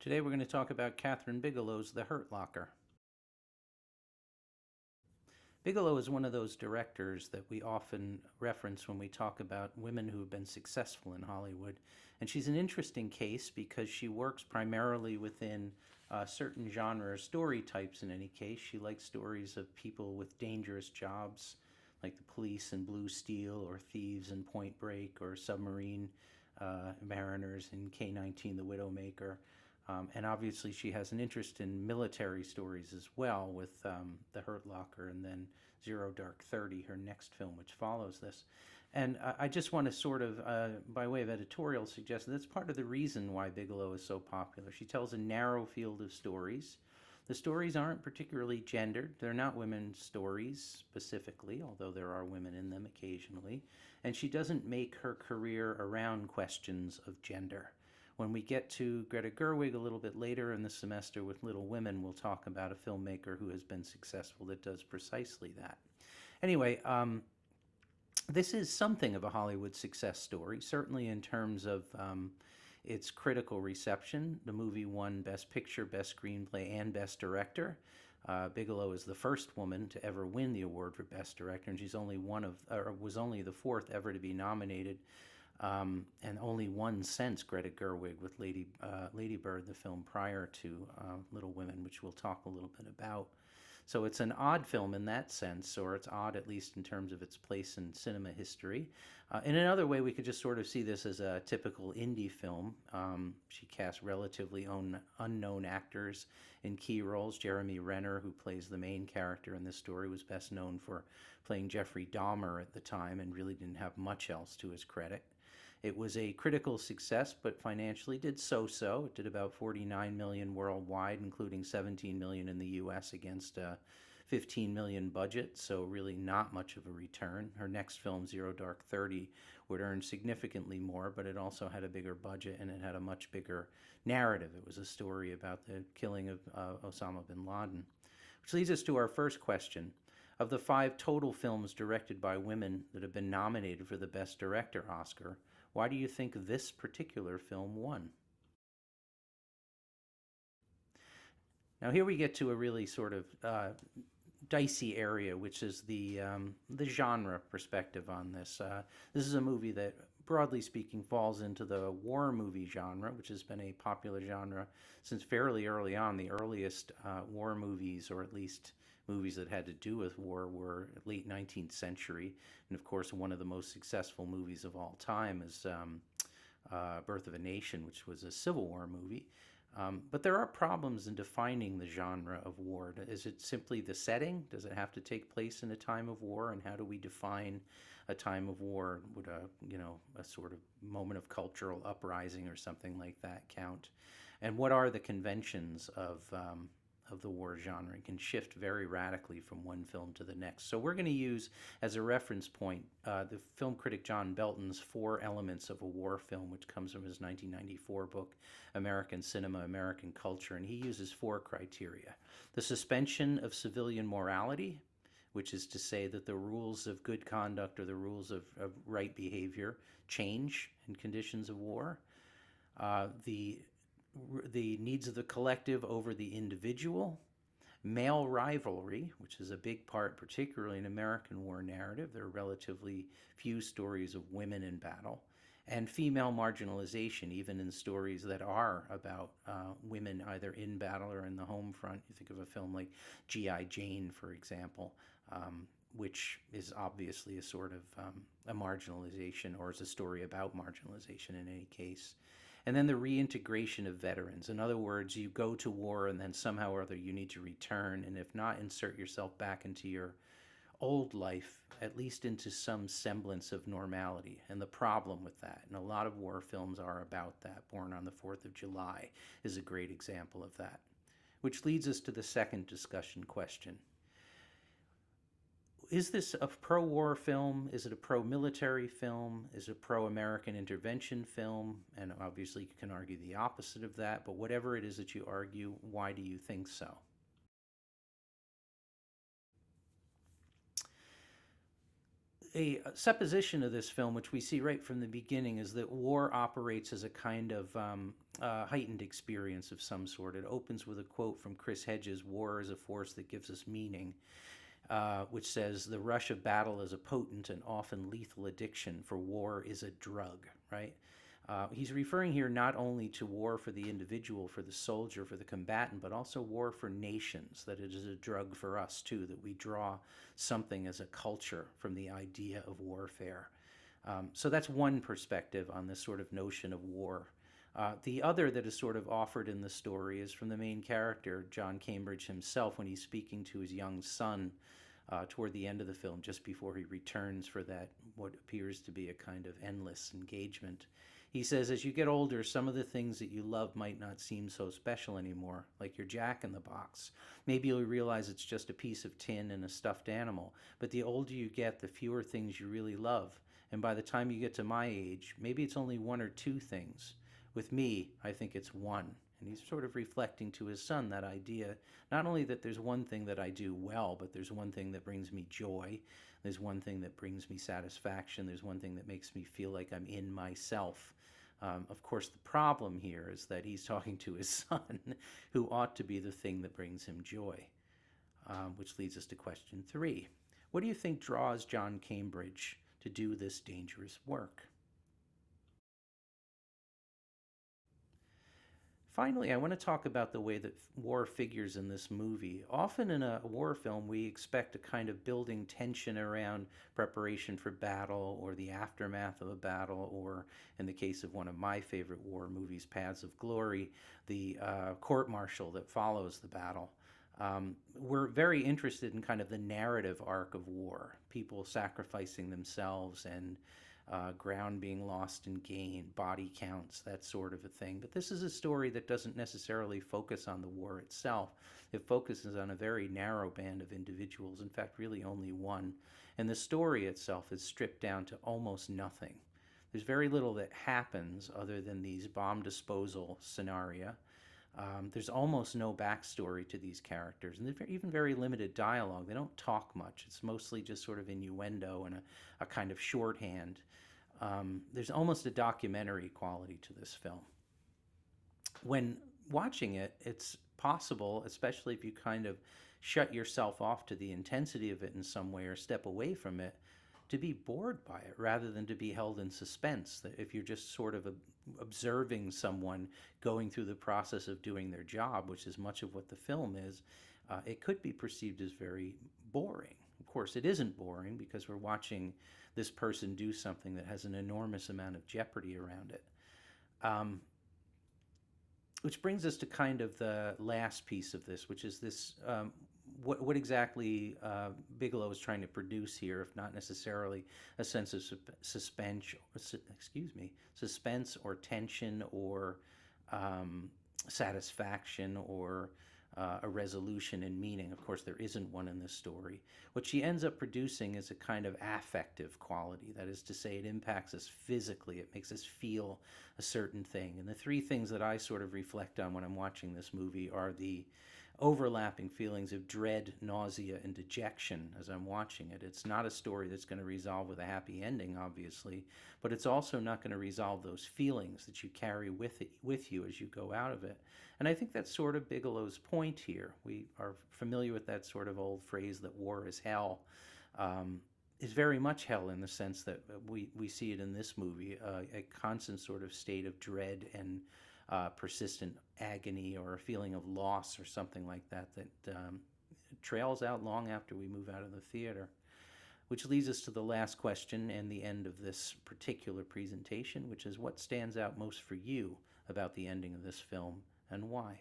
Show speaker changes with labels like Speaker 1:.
Speaker 1: Today we're going to talk about Catherine Bigelow's The Hurt Locker. Bigelow is one of those directors that we often reference when we talk about women who have been successful in Hollywood. And she's an interesting case because she works primarily within certain genre story types in any case. She likes stories of people with dangerous jobs, like the police in Blue Steel, or thieves in Point Break, or submarine mariners in K-19, The Widowmaker. And obviously, she has an interest in military stories as well, with The Hurt Locker and then Zero Dark 30, her next film, which follows this. And I just want to sort of, by way of editorial, suggest that that's part of the reason why Bigelow is so popular. She tells a narrow field of stories. The stories aren't particularly gendered. They're not women's stories specifically, although there are women in them occasionally. And she doesn't make her career around questions of gender. When we get to Greta Gerwig a little bit later in the semester with Little Women, we'll talk about a filmmaker who has been successful that does precisely that. Anyway, this is something of a Hollywood success story, certainly in terms of its critical reception. The movie won Best Picture, Best Screenplay, and Best Director. Bigelow is the first woman to ever win the award for Best Director, and she's only was only the fourth ever to be nominated. And only one since Greta Gerwig with Lady Bird, the film prior to Little Women, which we'll talk a little bit about. So it's an odd film in that sense, or it's odd at least in terms of its place in cinema history. In another way, we could just sort of see this as a typical indie film. She cast relatively unknown actors in key roles. Jeremy Renner, who plays the main character in this story, was best known for playing Jeffrey Dahmer at the time and really didn't have much else to his credit. It was a critical success, but financially did so-so. It did about $49 million worldwide, including $17 million in the U.S. against a $15 million budget, so really not much of a return. Her next film, Zero Dark 30, would earn significantly more, but it also had a bigger budget and it had a much bigger narrative. It was a story about the killing of Osama bin Laden. Which leads us to our first question. Of the 5 total films directed by women that have been nominated for the Best Director Oscar, why do you think this particular film won? Now here we get to a really sort of dicey area, which is the genre perspective on this. This is a movie that, broadly speaking, falls into the war movie genre, which has been a popular genre since fairly early on. The earliest war movies, or at least movies that had to do with war, were late 19th century. And of course, one of the most successful movies of all time is Birth of a Nation, which was a Civil War movie. But there are problems in defining the genre of war. Is it simply the setting? Does it have to take place in a time of war? And how do we define a time of war? Would a sort of moment of cultural uprising or something like that count? And what are the conventions of the war genre? It can shift very radically from one film to the next. So we're going to use as a reference point the film critic John Belton's 4 Elements of a War Film, which comes from his 1994 book, American Cinema, American Culture. And he uses 4 criteria. The suspension of civilian morality, which is to say that the rules of good conduct or the rules of right behavior change in conditions of war. The needs of the collective over the individual, male rivalry, which is a big part, particularly in American war narrative. There are relatively few stories of women in battle, and female marginalization, even in stories that are about women either in battle or in the home front. You think of a film like G.I. Jane, for example, which is obviously a sort of a marginalization, or is a story about marginalization in any case. And then the reintegration of veterans. In other words, you go to war and then somehow or other you need to return, and if not, insert yourself back into your old life, at least into some semblance of normality, and the problem with that. And a lot of war films are about that. Born on the 4th of July is a great example of that. Which leads us to the second discussion question. Is this a pro-war film? Is it a pro-military film? Is it a pro-American intervention film? And obviously you can argue the opposite of that, but whatever it is that you argue, why do you think so? a supposition of this film, which we see right from the beginning, is that war operates as a kind of heightened experience of some sort. It opens with a quote from Chris Hedges: "War is a force that gives us meaning," which says, "The rush of battle is a potent and often lethal addiction, for war is a drug," right? He's referring here not only to war for the individual, for the soldier, for the combatant, but also war for nations, that it is a drug for us too, that we draw something as a culture from the idea of warfare. So that's one perspective on this sort of notion of war. The other that is sort of offered in the story is from the main character, John Cambridge himself, when he's speaking to his young son toward the end of the film, just before he returns for that, what appears to be a kind of endless engagement. He says, "As you get older, some of the things that you love might not seem so special anymore, like your Jack in the Box. Maybe you'll realize it's just a piece of tin and a stuffed animal. But the older you get, the fewer things you really love. And by the time you get to my age, maybe it's only one or two things. With me, I think it's one." And he's sort of reflecting to his son that idea, not only that there's one thing that I do well, but there's one thing that brings me joy. There's one thing that brings me satisfaction. There's one thing that makes me feel like I'm in myself. Of course, the problem here is that he's talking to his son, who ought to be the thing that brings him joy, which leads us to question 3. What do you think draws John Cambridge to do this dangerous work? Finally, I want to talk about the way that war figures in this movie. Often in a war film, we expect a kind of building tension around preparation for battle or the aftermath of a battle, or in the case of one of my favorite war movies, Paths of Glory, the court martial that follows the battle. We're very interested in kind of the narrative arc of war, people sacrificing themselves and ground being lost and gained, body counts, that sort of a thing. But this is a story that doesn't necessarily focus on the war itself. It focuses on a very narrow band of individuals, in fact, really only one. And the story itself is stripped down to almost nothing. There's very little that happens other than these bomb disposal scenario. There's almost no backstory to these characters, and there's even very limited dialogue. They don't talk much. It's mostly just sort of innuendo and a kind of shorthand. There's almost a documentary quality to this film. When watching it, it's possible, especially if you kind of shut yourself off to the intensity of it in some way or step away from it, to be bored by it rather than to be held in suspense. That if you're just sort of observing someone going through the process of doing their job, which is much of what the film is, it could be perceived as very boring. Of course, it isn't boring because we're watching this person do something that has an enormous amount of jeopardy around it. Which brings us to kind of the last piece of this, which is this what exactly Bigelow is trying to produce here, if not necessarily a sense of suspense or tension or satisfaction or a resolution and meaning. Of course, there isn't one in this story. What she ends up producing is a kind of affective quality. That is to say, it impacts us physically. It makes us feel a certain thing. And the 3 things that I sort of reflect on when I'm watching this movie are the overlapping feelings of dread, nausea, and dejection as I'm watching it. It's not a story that's going to resolve with a happy ending, obviously, but it's also not going to resolve those feelings that you carry with you as you go out of it. And I think that's sort of Bigelow's point here. We are familiar with that sort of old phrase that war is hell. Is very much hell in the sense that we see it in this movie, a constant sort of state of dread and persistent agony or a feeling of loss or something like that trails out long after we move out of the theater. Which leads us to the last question and the end of this particular presentation, which is what stands out most for you about the ending of this film and why?